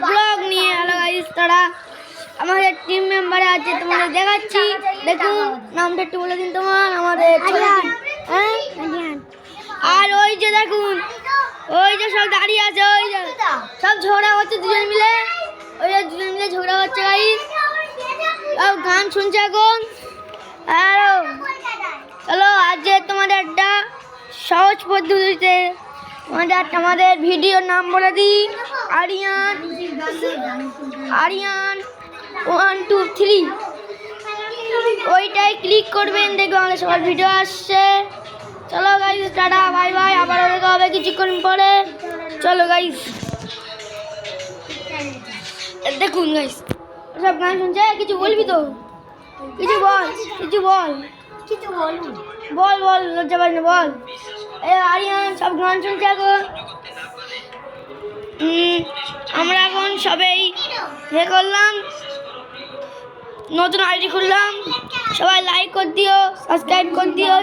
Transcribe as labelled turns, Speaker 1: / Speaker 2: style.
Speaker 1: Blog নিয়ে। Hello guys, তারা আমাদের টিম মেম্বারে আছে, তোমাদের দেখাচ্ছি। দেখুন নামটা একটু বলে দিন তোমার। আমাদের হ্যাঁ, আর ওই যে দেখুন, ওই যে সব দাঁড়িয়ে আছে, ওই যে সব ঝগড়া হচ্ছে দুজন মিলে, ওই যে দুজন মিলে ঝগড়া হচ্ছে গাইস। সব গান শুনছে এখন। হ্যালো, চলো আজ তোমাদের একটা সহজ পদ্ধতিতে আমাদের ভিডিওর নাম বলে দিই। আরিয়ান 1 2 3 ওইটাই ক্লিক করবেন, দেখবেন আমাদের সবার ভিডিও আসছে। চলো গাইস, টাটা, বাই বাই, আবার দেখা হবে কিছুক্ষণ পরে। চলো গাইস, দেখুন গাইস সব গান শুনছে। কিছু বলবি তো? কিছু বল, কিছু বল,
Speaker 2: কিছু বলুন।
Speaker 1: বল বল, লজ্জা পাই না, বল। এই আরিয়ান সব গান শুনছে এখন। আমরা এখন সবাই করলাম, নতুন আইডি খুললাম। সবাই লাইক করে দিও, সাবস্ক্রাইব করে দিও।